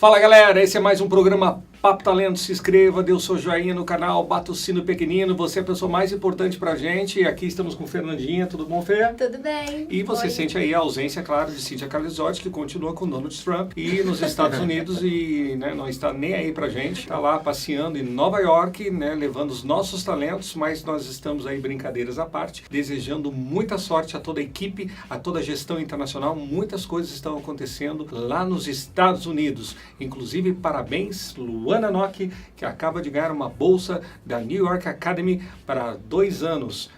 Fala galera, esse é mais um programa Papo Talento. Se inscreva, dê o seu joinha no canal, bata o sino pequenino, você é a pessoa mais importante pra gente. E aqui estamos com Fernandinha, tudo bom, Fê? Tudo bem. E você Oi. sente aí a ausência, claro, de Cíntia Carlizotti, que continua com Donald Trump e nos Estados Unidos e não está nem aí pra gente. Está lá passeando em Nova York, levando os nossos talentos, mas nós estamos aí, brincadeiras à parte, desejando muita sorte a toda a equipe, a toda a gestão internacional. Muitas coisas estão acontecendo lá nos Estados Unidos. Inclusive, parabéns, Luana Nock, que acaba de ganhar uma bolsa da New York Academy para 2 anos.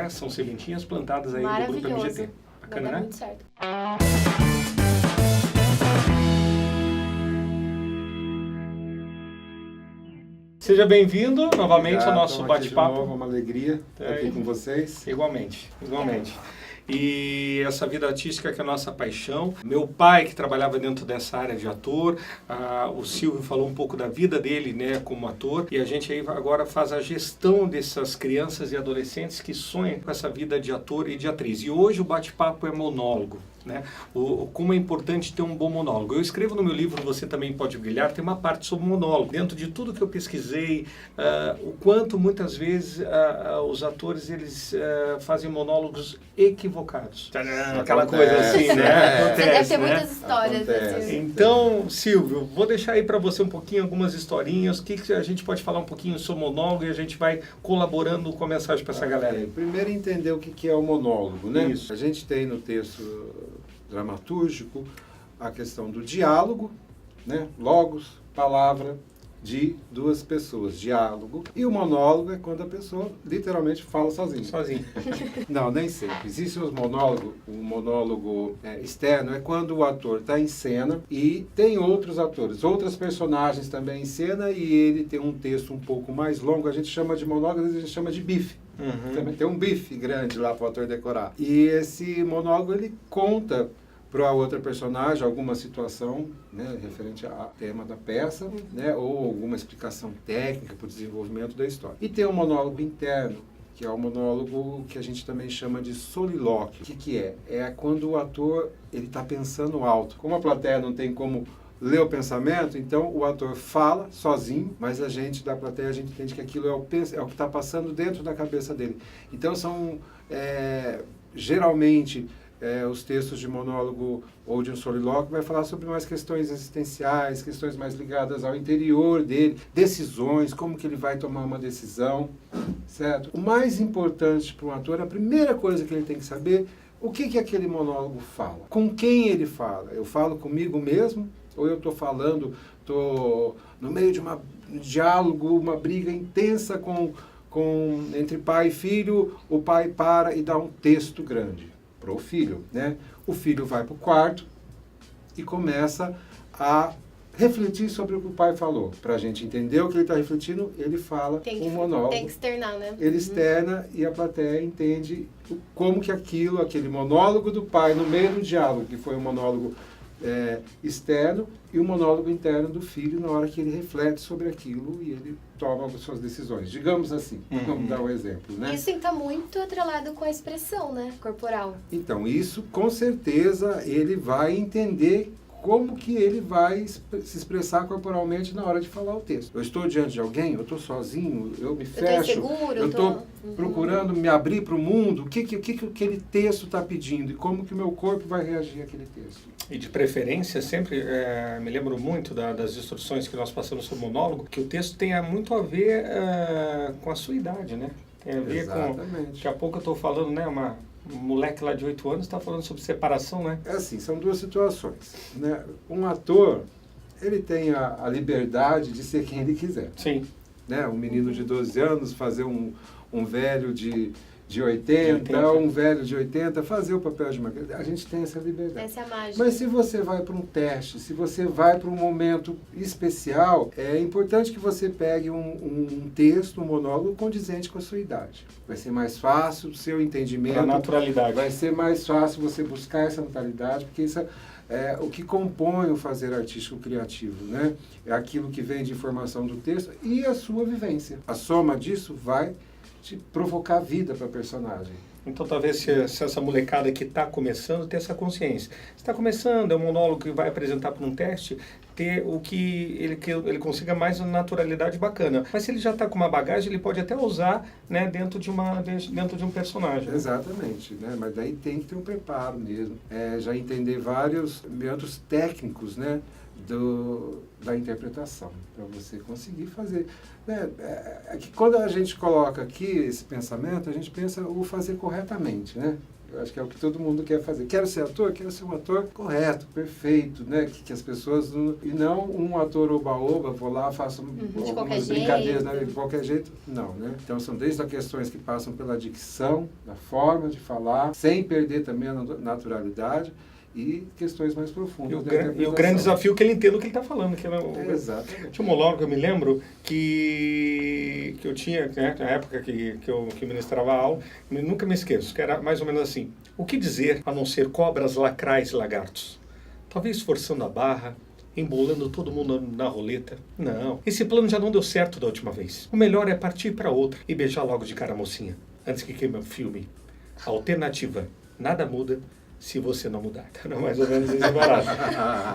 São sementinhas plantadas aí do Grupo MGT. Bacana, né? Muito certo. Seja bem-vindo novamente ao nosso bate-papo. Uma alegria estar aqui com vocês. Igualmente. E essa vida artística que é a nossa paixão. Meu pai, que trabalhava dentro dessa área de ator, o Silvio falou um pouco da vida dele, como ator, e a gente aí agora faz a gestão dessas crianças e adolescentes que sonham com essa vida de ator e de atriz. E hoje o bate-papo é monólogo. Como é importante ter um bom monólogo. Eu escrevo no meu livro Você Também Pode Brilhar, tem uma parte sobre monólogo. Dentro de tudo que eu pesquisei, o quanto muitas vezes os atores eles fazem monólogos equivocados. Aquela coisa assim, né? Você deve ter muitas histórias. Assim. Então, Silvio, vou deixar aí para você um pouquinho algumas historinhas. O que a gente pode falar um pouquinho sobre monólogo e a gente vai colaborando com a mensagem para essa galera. Primeiro entender o que é o monólogo, né? Isso. A gente tem no texto dramatúrgico a questão do diálogo, logos, palavra de duas pessoas, diálogo. E o monólogo é quando a pessoa literalmente fala sozinho. Não, nem sempre. Existe o monólogo externo, é quando o ator está em cena e tem outros atores, outras personagens também em cena e ele tem um texto um pouco mais longo, a gente chama de monólogo, às vezes a gente chama de bife. Também tem um bife grande lá para o ator decorar. E esse monólogo ele conta para a outra personagem alguma situação referente ao tema da peça, ou alguma explicação técnica para o desenvolvimento da história. E tem um monólogo interno, que é o monólogo que a gente também chama de solilóquio. O que é? É quando o ator está pensando alto. Como a plateia não tem como ler o pensamento, então o ator fala sozinho, mas a gente da plateia, a gente entende que aquilo é o que está passando dentro da cabeça dele. Então são, geralmente, os textos de monólogo ou de um solilóquio vai falar sobre mais questões existenciais, questões mais ligadas ao interior dele, decisões, como que ele vai tomar uma decisão, certo? O mais importante para um ator, a primeira coisa que ele tem que saber, o que aquele monólogo fala, com quem ele fala. Eu falo comigo mesmo, ou eu estou no meio de um diálogo, uma briga intensa entre pai e filho, o pai para e dá um texto grande para o filho, O filho vai para o quarto e começa a refletir sobre o que o pai falou. Para a gente entender o que ele está refletindo, ele fala um monólogo. Tem que externar, né? Ele externa e a plateia entende como que aquele monólogo do pai no meio do diálogo, que foi um monólogo externo, e o monólogo interno do filho na hora que ele reflete sobre aquilo e ele toma as suas decisões. Digamos assim, vamos dar um exemplo, Isso está muito atrelado com a expressão, corporal. Então, isso com certeza ele vai entender como que ele vai se expressar corporalmente na hora de falar o texto. Eu estou diante de alguém, eu estou sozinho, eu me fecho, eu estou procurando me abrir para o mundo, o que aquele texto está pedindo e como que o meu corpo vai reagir àquele texto. E de preferência, sempre me lembro muito das instruções que nós passamos sobre o monólogo, que o texto tenha muito a ver com a sua idade, Tem a ver com... Daqui a pouco eu estou falando, um moleque lá de 8 anos está falando sobre separação, É assim, são duas situações, Um ator, ele tem a liberdade de ser quem ele quiser. Sim. Um menino de 12 anos fazer um velho de 80, um velho de 80, fazer o papel de uma criança. A gente tem essa liberdade. Essa é a mágica. Mas se você vai para um teste, se você vai para um momento especial, é importante que você pegue um texto, um monólogo condizente com a sua idade. Vai ser mais fácil o seu entendimento. A naturalidade. Vai ser mais fácil você buscar essa naturalidade, porque isso é o que compõe o fazer artístico criativo, É aquilo que vem de informação do texto e a sua vivência. A soma disso vai te provocar vida para a personagem. Então, talvez se essa molecada que está começando, ter essa consciência. Se está começando, é um monólogo que vai apresentar para um teste, ter o que ele consiga mais uma naturalidade bacana. Mas se ele já está com uma bagagem, ele pode até usar, né, dentro de um personagem. Exatamente, né? Mas daí tem que ter um preparo mesmo. Já entender vários métodos técnicos, né, da interpretação, para você conseguir fazer. Né? É que quando a gente coloca aqui esse pensamento, a gente pensa o fazer corretamente, né? Eu acho que é o que todo mundo quer fazer. Quero ser ator? Quero ser um ator correto, perfeito, né? Que as pessoas... E não um ator oba-oba, vou lá, faço algumas brincadeiras, né? De qualquer jeito. Não, né? Então, são desde as questões que passam pela dicção, da forma de falar, sem perder também a naturalidade, e questões mais profundas. E o grande desafio é que ele entenda o que ele está falando. Que Exatamente. Tinha um monólogo, eu me lembro, que eu tinha, né, na época que eu ministrava a aula, nunca me esqueço, que era mais ou menos assim: o que dizer a não ser cobras, lacrais e lagartos? Talvez forçando a barra, embolando todo mundo na roleta. Não, esse plano já não deu certo da última vez. O melhor é partir para outra e beijar logo de cara a mocinha, antes que queime o filme. A alternativa: nada muda se você não mudar. Então, mais ou menos esse barato.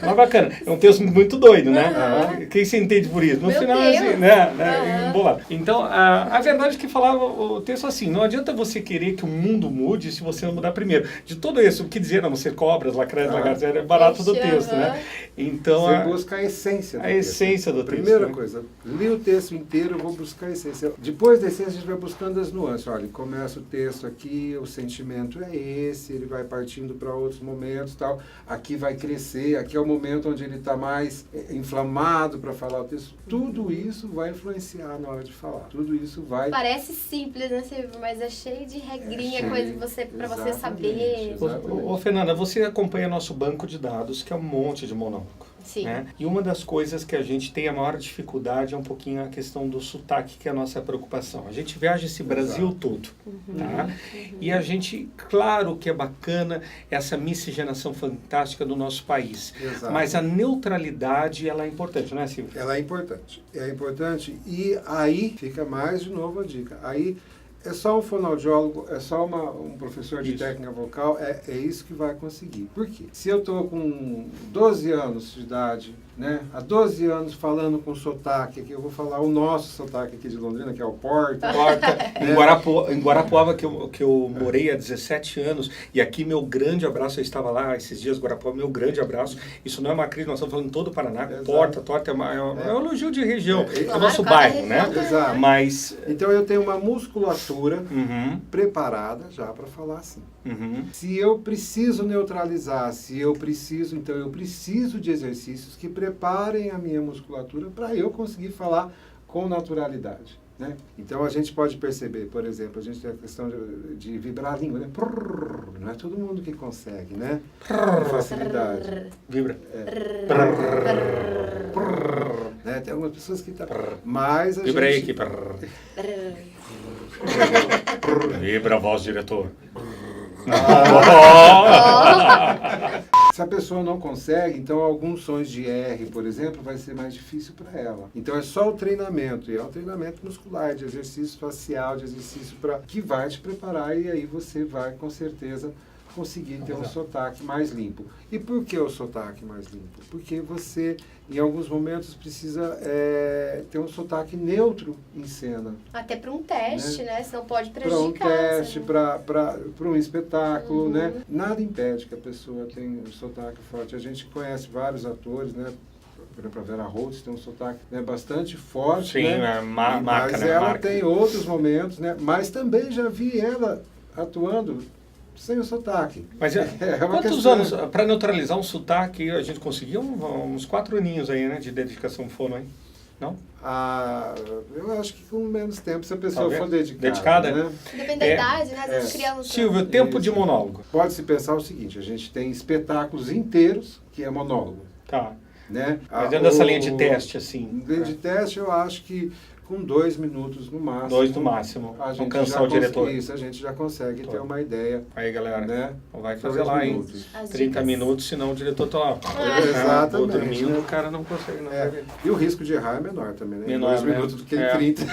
Mas bacana. É um texto muito doido, né? Quem se entende por isso? No final, assim, né? Embolado. Então, a verdade é que falava o texto assim: não adianta você querer que o mundo mude se você não mudar primeiro. De tudo isso, o que dizer a não ser cobras, lacraias, lagartos, era barato do texto, né? Então, você busca a essência do texto. A essência do texto. Primeira coisa, li o texto inteiro, eu vou buscar a essência. Depois da essência, a gente vai buscando as nuances. Olha, começa o texto aqui, o sentimento é esse, ele vai partindo para outros momentos, tal. Aqui vai crescer, aqui é o momento onde ele está mais inflamado para falar o texto. Tudo isso vai influenciar na hora de falar. Tudo isso vai... Parece simples, né, Silvio? Mas é cheio de regrinha, coisa para você saber. Ô, Fernanda, você acompanha nosso banco de dados, que é um monte de monólogo. Sim. Né? E uma das coisas que a gente tem a maior dificuldade é um pouquinho a questão do sotaque, que é a nossa preocupação. A gente viaja esse Brasil todo, tá? E a gente, claro que é bacana essa miscigenação fantástica do nosso país. Exato. Mas a neutralidade, ela é importante, não é, Silvio? Ela é importante. É importante e aí fica mais de novo a dica. Aí é só um fonoaudiólogo, é só um professor de técnica vocal, é isso que vai conseguir. Por quê? Se eu estou com 12 anos de idade, né, há 12 anos falando com sotaque, aqui eu vou falar o nosso sotaque aqui de Londrina, que é o Porta. Em Guarapuava, que eu morei há 17 anos, e aqui meu grande abraço, eu estava lá esses dias, Guarapuava, meu grande abraço. Isso não é uma crise, nós estamos falando todo o Paraná. Exato. Torta é um elogio de região, é o nosso bairro, né? Exato. Mas... Então eu tenho uma musculatura preparada já para falar assim. Se eu preciso neutralizar, então eu preciso de exercícios que preparem a minha musculatura para eu conseguir falar com naturalidade, né? Então a gente pode perceber, por exemplo, a gente tem a questão de vibrar a língua, né? Não é todo mundo que consegue, né? Com facilidade. Vibra. Né? Tem algumas pessoas que tá, mas a Vibra gente... aí aqui. Vibra a voz, diretor. Se a pessoa não consegue, então alguns sons de R, por exemplo, vai ser mais difícil para ela. Então é só o treinamento, e é um treinamento muscular, de exercício facial, de exercício que vai te preparar, e aí você vai com certeza conseguir ter um sotaque mais limpo. E por que o sotaque mais limpo? Porque você, em alguns momentos, precisa ter um sotaque neutro em cena. Até para um teste, né? Senão pode Para prejudicar. um teste, para um espetáculo, né? Nada impede que a pessoa tenha um sotaque forte. A gente conhece vários atores, né? Por exemplo, a Vera Holtz tem um sotaque, né, bastante forte. Sim, né? Marca, mas né? ela tem outros momentos, né? Mas também já vi ela atuando sem o sotaque. Mas quantos anos, para neutralizar um sotaque, a gente conseguiu uns 4 aninhos aí, né, de dedicação fono, hein? Não? Eu acho que com menos tempo, se a pessoa for dedicada. Dedicada? Né? Depende da idade, né? As crianças. Silvio, tempo de monólogo. Pode-se pensar o seguinte, a gente tem espetáculos inteiros, que é monólogo. Tá. Né? Mas dentro dessa linha de teste, assim. Linha de teste, eu acho que com 2 minutos no máximo. 2 no máximo. A gente não cansar o diretor. Isso, a gente já consegue ter uma ideia. Aí, galera, né? Vai fazer lá em 30 minutos, senão o diretor tá lá. Exatamente. Ou dormindo, o cara não consegue. Não E o risco de errar é menor também, né? Menor, 2 minutos do que em 30.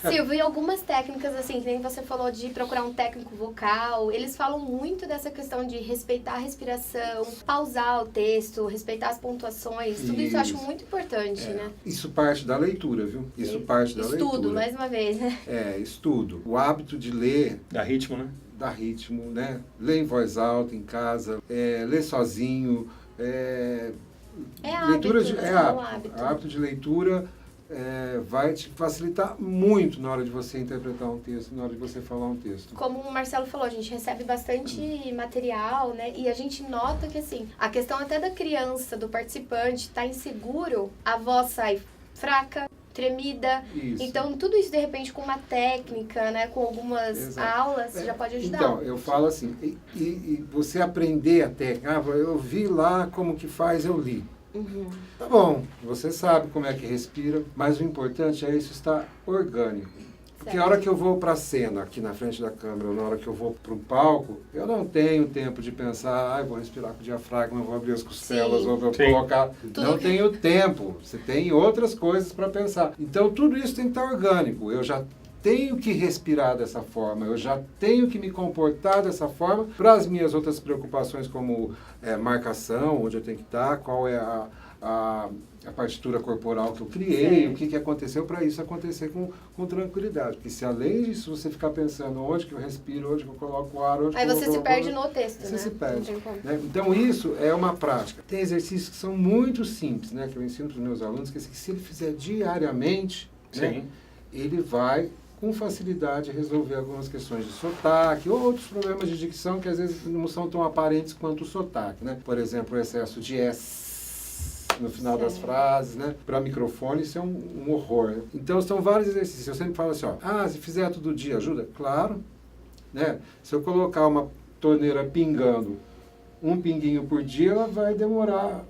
Silvio, e algumas técnicas, assim, que nem você falou de procurar um técnico vocal, eles falam muito dessa questão de respeitar a respiração, pausar o texto, respeitar as pontuações, tudo isso eu acho muito importante, né? Isso parte da leitura, viu? Isso parte da leitura. Estudo, mais uma vez, né? Estudo. O hábito de ler Dá ritmo, né? dá ritmo, né? Ler em voz alta em casa, ler sozinho, leitura hábito, é um hábito. hábito. Hábito de leitura vai te facilitar muito na hora de você interpretar um texto, na hora de você falar um texto. Como o Marcelo falou, a gente recebe bastante material, né? E a gente nota que, assim, a questão até da criança, do participante, tá inseguro, a voz sai fraca, tremida. Isso. Então, tudo isso, de repente, com uma técnica, né? Com algumas Exato. aulas, já pode ajudar. Então, eu falo assim, e você aprender a técnica, eu vi lá como que faz, eu li. Uhum. Tá bom, você sabe como é que respira, mas o importante é isso estar orgânico. Porque Certo. a hora que eu vou para a cena, aqui na frente da câmera, ou na hora que eu vou para o palco, eu não tenho tempo de pensar, eu vou respirar com o diafragma, eu vou abrir as costelas, Sim. ou vou Sim. colocar... Tudo Não que- tenho tempo, você tem outras coisas para pensar. Então, tudo isso tem que estar orgânico. Eu já tenho que respirar dessa forma, eu já tenho que me comportar dessa forma para as minhas outras preocupações, como marcação, onde eu tenho que estar, qual é a partitura corporal que eu criei, Certo. o que aconteceu para isso acontecer com tranquilidade. Porque se além disso você ficar pensando onde que eu respiro, onde que eu coloco o ar, onde Aí que eu você se perde no texto, Você né? se perde. Não tem como. né? Então isso é uma prática. Tem exercícios que são muito simples, né, que eu ensino para os meus alunos, que se ele fizer diariamente, né, Sim. ele vai com facilidade resolver algumas questões de sotaque, ou outros problemas de dicção que às vezes não são tão aparentes quanto o sotaque, né? Por exemplo, o excesso de S no final das Certo. frases, né? Para microfone isso é um horror, né? Então são vários exercícios. Eu sempre falo assim, se fizer todo dia ajuda? Claro, né? Se eu colocar uma torneira pingando um pinguinho por dia, ela vai demorar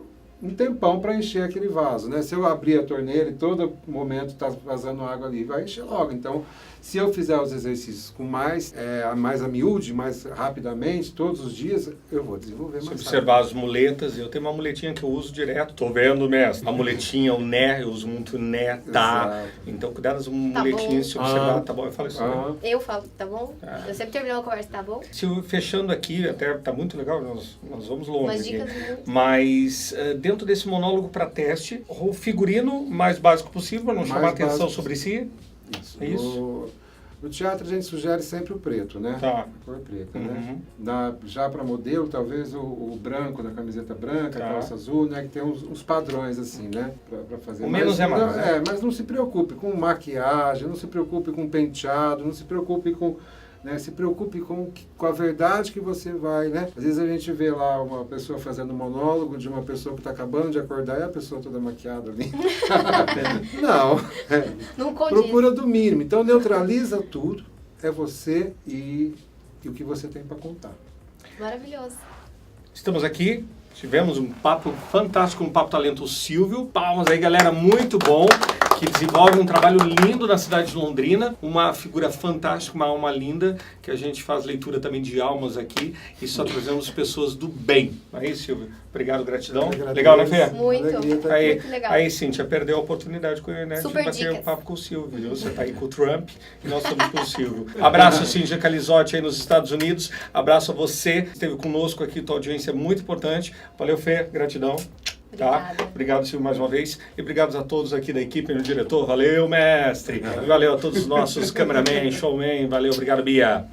um tempão para encher aquele vaso, né? Se eu abrir a torneira e todo momento está vazando água ali, vai encher logo. Então, se eu fizer os exercícios com mais a miúde, mais rapidamente, todos os dias, eu vou desenvolver Se mais observar as muletas, eu tenho uma muletinha que eu uso direto, tô vendo, mestre. A muletinha, o né, eu uso muito né, tá. Exato. Então, cuidado das muletinhas, se bom. observar, tá bom? Eu falo isso. Né? Ah, Eu falo, tá bom? Ah. Eu sempre termino uma conversa, tá bom? Se fechando aqui, até tá muito legal, nós vamos longe Umas aqui. dicas muito... Mas dentro desse monólogo para teste, o figurino mais básico possível, para não Mais chamar atenção básico sobre si. isso. É isso? No teatro a gente sugere sempre o preto, né? Tá. A cor preta, Uhum. né? Já para modelo, talvez o branco da camiseta branca, Tá. a calça azul, né? Que tem uns padrões assim, né? Para fazer. O menos é mais, né? Mas não se preocupe com maquiagem, não se preocupe com penteado, não se preocupe com... Né, se preocupe com a verdade que você vai, né? Às vezes a gente vê lá uma pessoa fazendo um monólogo de uma pessoa que está acabando de acordar e a pessoa toda maquiada ali. Não. Não condiz. Procura do mínimo. Então neutraliza tudo. É você e o que você tem para contar. Maravilhoso. Estamos aqui, tivemos um papo fantástico, um papo talento Silvio. Palmas aí, galera, muito bom. Que desenvolve um trabalho lindo na cidade de Londrina, uma figura fantástica, uma alma linda, que a gente faz leitura também de almas aqui e só trazemos pessoas do bem. Aí, Silvio, obrigado, gratidão. Legal, né, Fê? Muito. Alegria tá Aí, Muito legal. aí, Cíntia, perdeu a oportunidade de Super bater dicas. um papo com o Silvio. Viu? Você está aí com o Trump e nós estamos com o Silvio. Abraço, Cíntia Calizotti, aí nos Estados Unidos. Abraço a você que esteve conosco aqui, tua audiência é muito importante. Valeu, Fê, gratidão. Tá? Obrigada. Obrigado, Silvio, mais uma vez. E obrigado a todos aqui da equipe, meu diretor. Valeu, mestre. E valeu a todos os nossos cameramen, showmen. Valeu, obrigado, Bia.